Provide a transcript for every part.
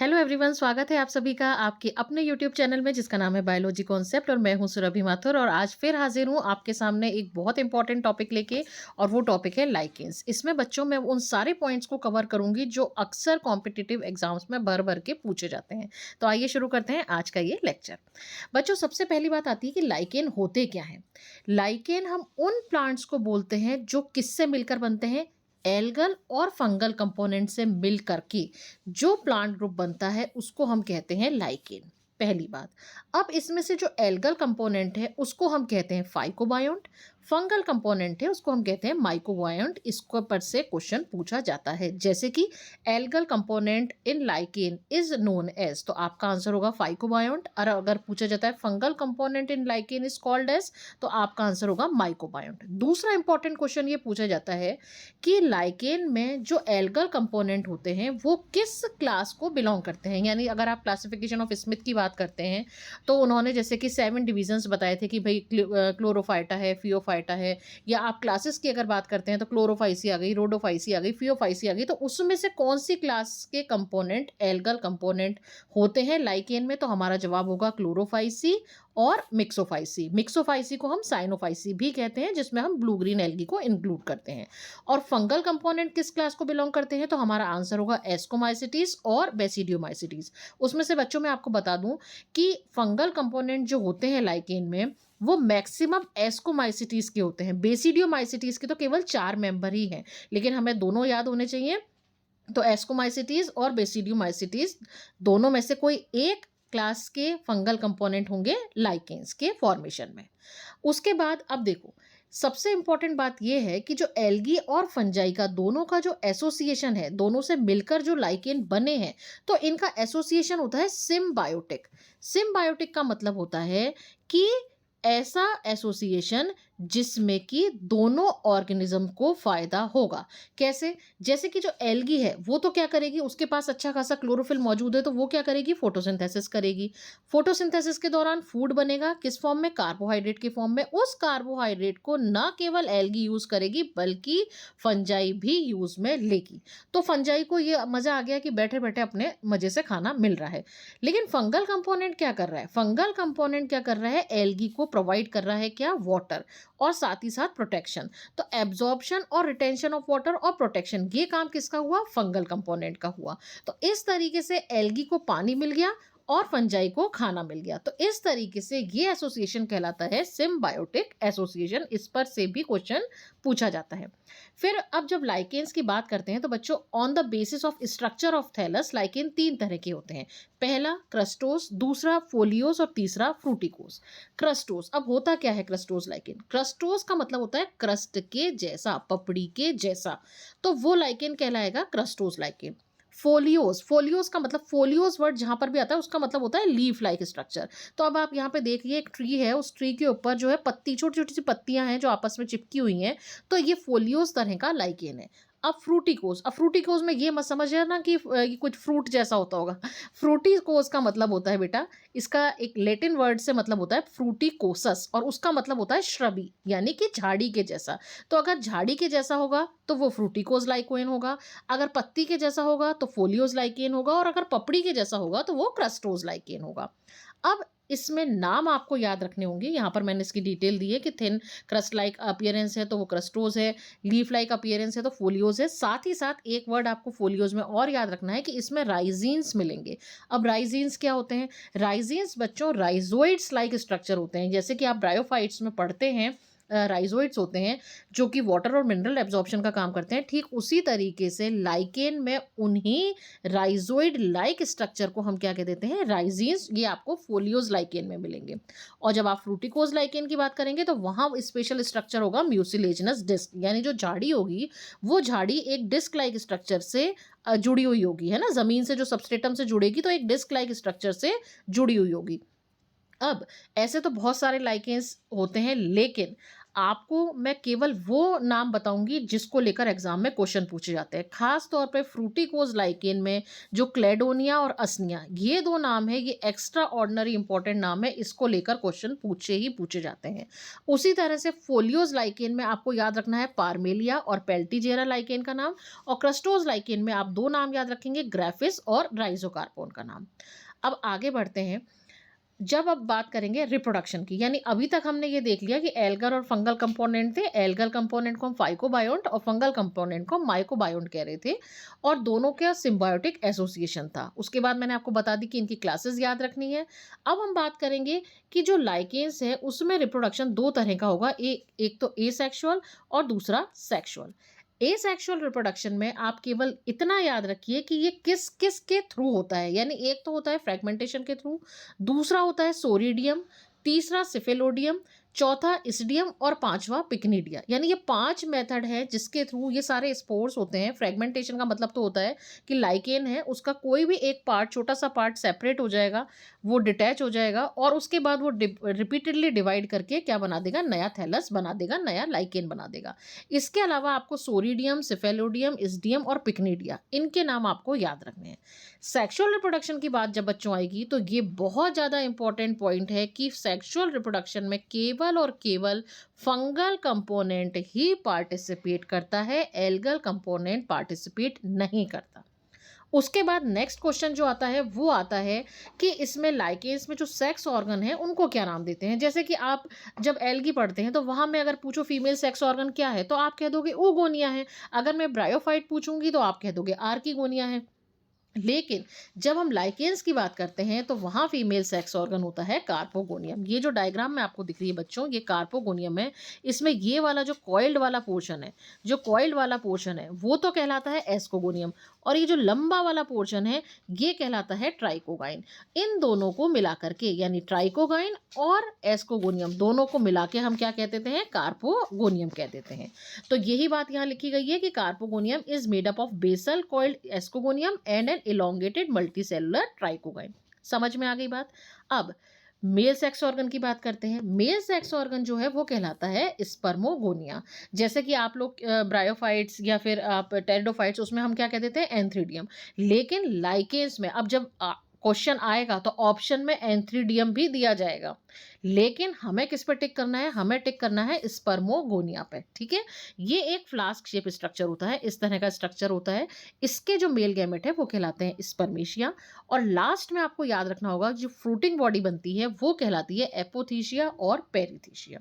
Hello everyone, स्वागत है आप सभी का आपके अपने यूट्यूब चैनल में जिसका नाम है बायोलॉजी कॉन्सेप्ट। और मैं हूं सुरभि माथुर और आज फिर हाजिर हूं आपके सामने एक बहुत इंपॉर्टेंट टॉपिक लेके। और वो टॉपिक है लाइकेंस। इसमें बच्चों में उन सारे पॉइंट्स को कवर करूंगी जो अक्सर कॉम्पिटिटिव एग्जाम्स में भर भर के पूछे जाते हैं। तो आइए शुरू करते हैं आज का ये लेक्चर। बच्चों, सबसे पहली बात आती है कि लाइकेन होते क्या है। लाइकेन हम उन प्लांट्स को बोलते हैं जो किससे मिलकर बनते हैं, एल्गल और फंगल कंपोनेंट से मिल करके जो प्लांट ग्रुप बनता है उसको हम कहते हैं लाइकेन। पहली बात। अब इसमें से जो एल्गल कंपोनेंट है उसको हम कहते हैं फाइकोबायोंट, फंगल कंपोनेंट है उसको हम कहते हैं माइकोबायोंट। इसको पर से क्वेश्चन पूछा जाता है, जैसे कि algal component in lichen is known as, तो आपका आंसर होगा फाइकोबायोंट। और अगर पूछा जाता है fungal component in lichen is called as, तो आपका आंसर होगा माइकोबायोंट। दूसरा इंपॉर्टेंट क्वेश्चन ये पूछा जाता है कि लाइकेन में जो एल्गल कंपोनेंट होते हैं वो किस क्लास को बिलोंग करते हैं। यानी अगर आप क्लासिफिकेशन ऑफ स्मिथ की बात करते हैं तो उन्होंने जैसे कि 7 डिविजन्स बताए थे कि भाई क्लोरोफाइटा है, फियोफाइटा है। या आप क्लासेस की अगर बात करते हैं तो क्लोरोफाइसी आ गई, रोडोफाइसी आ गई, फियोफाइसी आ गई। तो उसमें से कौन सी क्लास के कंपोनेंट एल्गल कंपोनेंट होते हैं लाइकेन में, तो हमारा जवाब होगा क्लोरोफाइसी और मिक्सोफाइसी। मिक्सोफाइसी को हम साइनोफाइसी भी कहते हैं, जिसमें हम ब्लू ग्रीन एल्गी को इंक्लूड करते हैं। और फंगल कंपोनेंट किस क्लास को बिलोंग करते हैं, तो हमारा आंसर होगा एस्कोमाइसिटीज और बेसिडियोमाइसिटीज। उसमें से बच्चों मैं आपको बता दूं कि फंगल कंपोनेंट जो होते हैं लाइकेन में वो मैक्सिमम एस्कोमाइसिटीज के होते हैं। बेसिडियोमाइसिटीज के तो केवल 4 मेंबर ही हैं, लेकिन हमें दोनों याद होने चाहिए। तो एस्कोमाइसिटीज और बेसिडियोमाइसिटीज दोनों में से कोई एक क्लास के फंगल कंपोनेंट होंगे लाइकेन्स के फॉर्मेशन में। उसके बाद अब देखो, सबसे इंपॉर्टेंट बात यह है कि जो एल्गी और फंजाई का दोनों का जो एसोसिएशन है, दोनों से मिलकर जो लाइकेन बने हैं, तो इनका एसोसिएशन होता है सिम्बायोटिक। सिम्बायोटिक का मतलब होता है कि ऐसा एसोसिएशन जिसमें कि दोनों ऑर्गेनिज्म को फायदा होगा। कैसे? जैसे कि जो एल्गी है वो तो क्या करेगी, उसके पास अच्छा खासा क्लोरोफिल मौजूद है, तो वो क्या करेगी, फोटोसिंथेसिस करेगी। फोटोसिंथेसिस के दौरान फूड बनेगा, किस फॉर्म में, कार्बोहाइड्रेट के फॉर्म में। उस कार्बोहाइड्रेट को ना केवल एल्गी यूज करेगी बल्कि फंजाई भी यूज में लेगी। तो फंजाई को ये मजा आ गया कि बैठे बैठे अपने मजे से खाना मिल रहा है। लेकिन फंगल कंपोनेंट क्या कर रहा है, फंगल कंपोनेंट क्या कर रहा है, एल्गी को प्रोवाइड कर रहा है क्या, वाटर, और साथ ही साथ प्रोटेक्शन। तो एब्जॉर्प्शन और रिटेंशन ऑफ वाटर और प्रोटेक्शन, ये काम किसका हुआ, फंगल कंपोनेंट का हुआ। तो इस तरीके से एल्गी को पानी मिल गया और फंजाई को खाना मिल गया। तो इस तरीके से ये एसोसिएशन कहलाता है सिम्बायोटिक एसोसिएशन। इस पर से भी क्वेश्चन पूछा जाता है। फिर अब जब लाइकेन्स की बात करते हैं तो बच्चों, on the basis of structure of thallus lichen 3 तरह के होते हैं। पहला क्रस्टोस, दूसरा फोलियोस और तीसरा फ्रूटिकोस। क्रस्टोस, अब होता क्या है क्रस्टोस लाइकेन, क्रस्टोस का मतलब होता है क्रस्ट के जैसा, पपड़ी के जैसा। तो वो लाइकेन कहलाएगा क्रस्टोस लाइकेन। फोलियोस, फोलियोस का मतलब, फोलियोस वर्ड जहां पर भी आता है उसका मतलब होता है लीफ लाइक स्ट्रक्चर। तो अब आप यहाँ पे देखिए, एक ट्री है, उस ट्री के ऊपर जो है पत्ती, छोटी छोटी सी पत्तियां हैं जो आपस में चिपकी हुई हैं, तो ये फोलियोस तरह का लाइकेन है। अब फ्रूटिकोस, अब फ्रूटिकोस में ये मत समझिए ना कि ये कुछ फ्रूट जैसा होता होगा। फ्रूटिकोस का मतलब होता है बेटा, इसका एक लैटिन वर्ड से मतलब होता है फ्रूटिकोसस, और उसका मतलब होता है श्रबी, यानी कि झाड़ी के जैसा। तो अगर झाड़ी के जैसा होगा तो वो फ्रूटिकोस लाइकेन होगा, अगर पत्ती के जैसा होगा तो फोलियोस लाइकेन होगा, और अगर पपड़ी के जैसा होगा तो वो क्रस्टोस लाइकेन होगा। अब इसमें नाम आपको याद रखने होंगे। यहाँ पर मैंने इसकी डिटेल दी है कि थिन क्रस्ट लाइक अपीयरेंस है तो वो क्रस्टोज है, लीफ लाइक अपीयरेंस है तो फोलियोज है। साथ ही साथ एक वर्ड आपको फोलियोज में और याद रखना है कि इसमें राइजीन्स मिलेंगे। अब राइजीन्स क्या होते हैं, राइजीन्स बच्चों राइजोइड्स लाइक स्ट्रक्चर होते हैं। जैसे कि आप ब्रायोफाइट्स में पढ़ते हैं, राइजोइड्स होते हैं जो कि वाटर और मिनरल एब्जॉर्प्शन का काम करते हैं। ठीक उसी तरीके से लाइकेन में उन्हीं राइजोइड लाइक स्ट्रक्चर को हम क्या कह देते हैं, राइजीन्स। ये आपको फोलियोज लाइकेन में मिलेंगे। और जब आप फ्रूटिकोज लाइकेन की बात करेंगे तो वहां स्पेशल स्ट्रक्चर होगा म्यूसिलेजिनस डिस्क, यानी जो झाड़ी होगी वो झाड़ी एक डिस्क लाइक स्ट्रक्चर से जुड़ी हुई होगी, है ना, जमीन से जो सबस्ट्रेटम से जुड़ेगी तो एक डिस्क लाइक स्ट्रक्चर से जुड़ी हुई होगी। अब ऐसे तो बहुत सारे लाइकेंस होते हैं, लेकिन आपको मैं केवल वो नाम बताऊँगी जिसको लेकर एग्ज़ाम में क्वेश्चन पूछे जाते हैं। ख़ास तौर पे फ्रूटिकोज़ लाइकेन में जो क्लेडोनिया और असनिया, ये 2 नाम हैं, ये एक्स्ट्रा ऑर्डिनरी इम्पोर्टेंट नाम है, इसको लेकर क्वेश्चन पूछे ही पूछे जाते हैं। उसी तरह से फोलियोज़ लाइकेन में आपको याद रखना है पार्मेलिया और पेल्टीजेरा लाइकेन का नाम, और क्रस्टोज़ लाइकेन में आप 2 नाम याद रखेंगे, ग्राफिस और राइज़ोकार्पोन का नाम। अब आगे बढ़ते हैं। जब अब बात करेंगे रिप्रोडक्शन की, यानी अभी तक हमने ये देख लिया कि एल्गर और फंगल कंपोनेंट थे। एल्गल कंपोनेंट को हम फाइकोबायोन्ट और फंगल कंपोनेंट को माइकोबायोन्ट कह रहे थे, और दोनों का सिम्बायोटिक एसोसिएशन था। उसके बाद मैंने आपको बता दी कि इनकी क्लासेस याद रखनी है। अब हम बात करेंगे कि जो लाइकेन्स है उसमें रिप्रोडक्शन 2 तरह का होगा, एक तो एसेक्सुअल और दूसरा सेक्सुअल। एसेक्सुअल रिप्रोडक्शन में आप केवल इतना याद रखिए कि ये किस किस के थ्रू होता है, यानी एक तो होता है फ्रेगमेंटेशन के थ्रू, दूसरा होता है सोरिडियम, तीसरा सिफेलोडियम, चौथा इसिडियम और पांचवा पिक्निडिया। यानी ये 5 मेथड है जिसके थ्रू ये सारे स्पोर्स होते हैं। फ्रेगमेंटेशन का मतलब तो होता है कि लाइकेन है उसका कोई भी एक पार्ट, छोटा सा पार्ट सेपरेट हो जाएगा, वो डिटैच हो जाएगा, और उसके बाद वो रिपीटेडली डिवाइड करके क्या बना देगा, नया थैलस बना देगा, नया लाइकेन बना देगा। इसके अलावा आपको सोरिडियम, सिफेलोडियम, इसिडियम और पिक्निडिया, इनके नाम आपको याद रखने हैं। सेक्सुअल रिप्रोडक्शन की बात जब बच्चों आएगी तो ये बहुत ज़्यादा इंपॉर्टेंट पॉइंट है कि सेक्सुअल रिप्रोडक्शन में केवल और केवल फंगल कंपोनेंट ही पार्टिसिपेट करता है, एल्गल कंपोनेंट पार्टिसिपेट नहीं करता। उसके बाद नेक्स्ट क्वेश्चन जो आता है वो आता है कि इसमें लाइकेन्स में जो सेक्स ऑर्गन है उनको क्या नाम देते हैं। जैसे कि आप जब एल्गी पढ़ते हैं तो वहां में अगर पूछो फीमेल सेक्स ऑर्गन क्या है तो आप कह दोगे oogonia है। अगर मैं ब्रायोफाइट पूछूंगी तो आप कह दोगे आर्किगोनिया है। लेकिन जब हम लाइकेन्स की बात करते हैं तो वहाँ फीमेल सेक्स ऑर्गन होता है कार्पोगोनियम। ये जो डायग्राम में आपको दिख रही है बच्चों, ये कार्पोगोनियम है। इसमें ये वाला जो कॉइल्ड वाला पोर्शन है, जो कॉइल्ड वाला पोर्शन है वो तो कहलाता है एस्कोगोनियम, और ये जो लंबा वाला पोर्शन है ये कहलाता है ट्राइकोगाइन। इन दोनों को मिला करके, यानी ट्राइकोगाइन और एस्कोगोनियम दोनों को मिला के हम क्या कह देते हैं, कार्पोगोनियम कह देते हैं। तो यही बात यहाँ लिखी गई है कि carpogonium is made up of basal coiled ascogonium and an elongated multicellular trichogyne. समझ में आ गई बात। अब मेल सेक्स ऑर्गन की बात करते हैं। मेल सेक्स ऑर्गन जो है वो कहलाता है स्पर्मोगोनिया। जैसे कि आप लोग ब्रायोफाइट्स या फिर आप टेरिडोफाइट्स, उसमें हम क्या कह देते हैं, एंथ्रीडियम। लेकिन लाइकेन्स में अब जब क्वेश्चन आएगा तो ऑप्शन में एंथ्रीडियम भी दिया जाएगा, लेकिन हमें किस पे टिक करना है, हमें टिक करना है स्पर्मोगोनिया पे। ठीक है, ये एक फ्लास्क शेप स्ट्रक्चर होता है, इस तरह का स्ट्रक्चर होता है। इसके जो मेल गैमेट है वो कहलाते हैं स्पर्मेशिया, और लास्ट में आपको याद रखना होगा जो फ्रूटिंग बॉडी बनती है वो कहलाती है एपोथीशिया और पेरिथीशिया।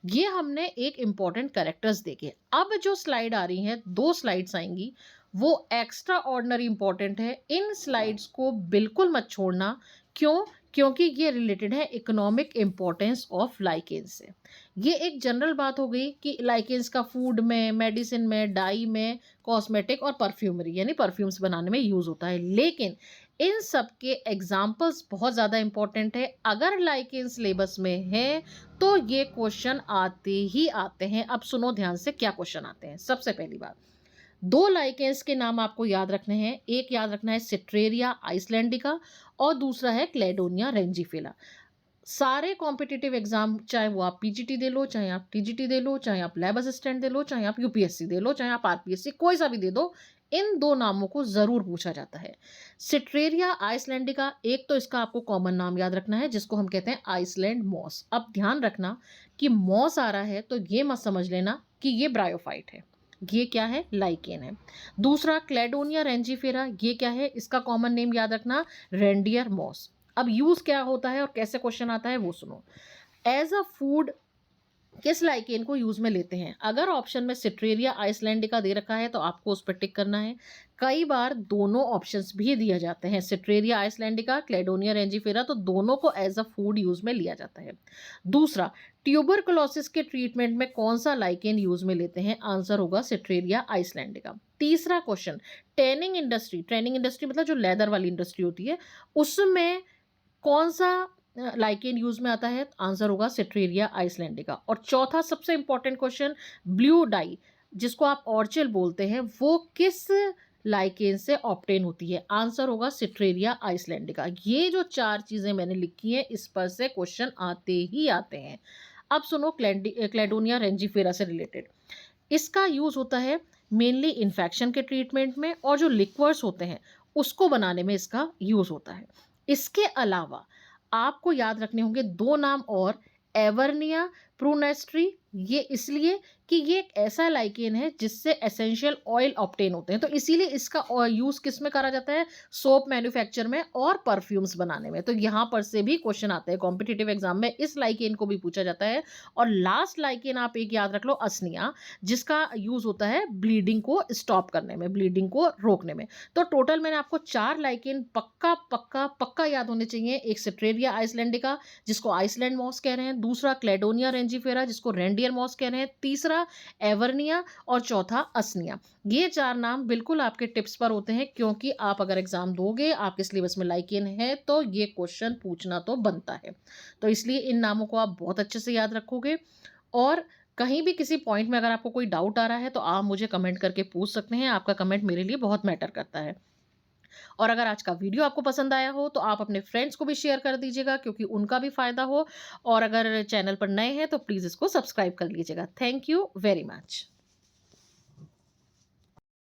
ये हमने एक इंपॉर्टेंट कैरेक्टर्स देखे। अब जो स्लाइड आ रही हैं, 2 स्लाइड्स आएंगी, वो एक्स्ट्रा ऑर्डिनरी इंपॉर्टेंट है। इन स्लाइड्स को बिल्कुल मत छोड़ना। क्यों? क्योंकि ये रिलेटेड है इकोनॉमिक इंपॉर्टेंस ऑफ लाइकेन्स से। ये एक जनरल बात हो गई कि लाइकेन्स का फूड में, मेडिसिन में, डाई में, कॉस्मेटिक और परफ्यूमरी यानी परफ्यूम्स बनाने में यूज होता है। लेकिन इन सब के एग्जाम्पल्स बहुत ज़्यादा इंपॉर्टेंट है। अगर लाइकेन्स सिलेबस में है तो ये क्वेश्चन आते ही आते हैं। अब सुनो ध्यान से क्या क्वेश्चन आते हैं। सबसे पहली बात, 2 लाइकेन्स के नाम आपको याद रखने हैं। एक याद रखना है सिट्रेरिया आइसलैंडिका और दूसरा है क्लेडोनिया रेंजिफिला। सारे कॉम्पिटिटिव एग्जाम, चाहे वो आप पीजीटी दे लो, चाहे आप टीजीटी दे लो, चाहे आप लैब असिस्टेंट दे लो, चाहे आप यूपीएससी दे लो, चाहे आप आरपीएससी, कोई सा भी दे दो, इन 2 नामों को जरूर पूछा जाता है। सिट्रेरिया आइसलैंडिका, एक तो इसका आपको कॉमन नाम याद रखना है जिसको हम कहते हैं आइसलैंड मॉस। अब ध्यान रखना कि मॉस आ रहा है तो ये मत समझ लेना कि ये ब्रायोफाइट है, ये क्या है, लाइकेन है। दूसरा क्लेडोनिया रेंजिफेरा, ये क्या है, इसका कॉमन नेम याद रखना, रेंडियर मॉस। अब यूज क्या होता है और कैसे क्वेश्चन आता है वो सुनो। एज अ फूड किस लाइकेन को यूज में लेते हैं? अगर ऑप्शन में सिट्रेरिया आइसलैंडिका दे रखा है तो आपको उस पर टिक करना है। कई बार दोनों ऑप्शंस भी दिए जाते हैं, सिट्रेरिया आइसलैंडिका, क्लेडोनिया रेंजिफेरा, तो दोनों को एज अ फूड यूज में लिया जाता है। दूसरा, ट्यूबरकुलोसिस के ट्रीटमेंट में कौन सा लाइकेन यूज में लेते हैं? आंसर होगा सिट्रेरिया आइसलैंडिका। तीसरा question, tanning industry, training industry मतलब जो लेदर वाली इंडस्ट्री होती है, उसमें कौन सा लाइकेन यूज में आता है? आंसर होगा सिट्रेरिया आइसलैंडिका। और चौथा सबसे इंपॉर्टेंट क्वेश्चन, ब्लू डाई जिसको आप ऑर्चिल बोलते हैं, वो किस लाइकेन से ऑब्टेन होती है? आंसर होगा सिट्रेरिया आइसलैंडिका। ये जो 4 चीजें मैंने लिखी हैं इस पर से क्वेश्चन आते ही आते हैं। अब सुनो क्लेडोनिया रेंजीफेरा से रिलेटेड। इसका यूज़ होता है मेनली इन्फेक्शन के ट्रीटमेंट में, और जो लिक्वर्स होते हैं उसको बनाने में इसका यूज़ होता है। इसके अलावा आपको याद रखने होंगे 2 नाम और, एवर्निया प्रूनेस्ट्री। ये इसलिए कि ये एक ऐसा लाइकेन है जिससे एसेंशियल ऑयल ऑब्टेन होते हैं, तो इसीलिए इसका यूज़ किस में करा जाता है? सोप मैन्युफैक्चर में और परफ्यूम्स बनाने में। तो यहाँ पर से भी क्वेश्चन आते हैं कॉम्पिटिटिव एग्जाम में, इस लाइकेन को भी पूछा जाता है। और लास्ट लाइकेन आप एक याद रख लो, असनिया, जिसका यूज़ होता है ब्लीडिंग को स्टॉप करने में, ब्लीडिंग को रोकने में। तो टोटल मैंने आपको 4 लाइकेन पक्का पक्का पक्का याद होने चाहिए। एक सिट्रेरिया आइसलैंडिका, जिसको आइसलैंड मॉस कह रहे हैं, दूसरा क्लेडोनिया रेंजीफेरा, जिसको रेंडियर मॉस कह रहे हैं, तीसरा एवर्निया, और चौथा असनिया। ये 4 नाम बिल्कुल आपके टिप्स पर होते हैं, क्योंकि आप अगर एग्जाम दोगे, आपके सिलेबस में लाइकेन है, तो ये क्वेश्चन पूछना तो बनता है। तो इसलिए इन नामों को आप बहुत अच्छे से याद रखोगे। और कहीं भी किसी पॉइंट में अगर आपको कोई डाउट आ रहा है, तो आप मुझे कमेंट करके पूछ सकते हैं। आपका कमेंट मेरे लिए बहुत मैटर करता है। और अगर आज का वीडियो आपको पसंद आया हो, तो आप अपने फ्रेंड्स को भी शेयर कर दीजिएगा, क्योंकि उनका भी फ़ायदा हो। और अगर चैनल पर नए हैं, तो प्लीज़ इसको सब्सक्राइब कर लीजिएगा। Thank you very much.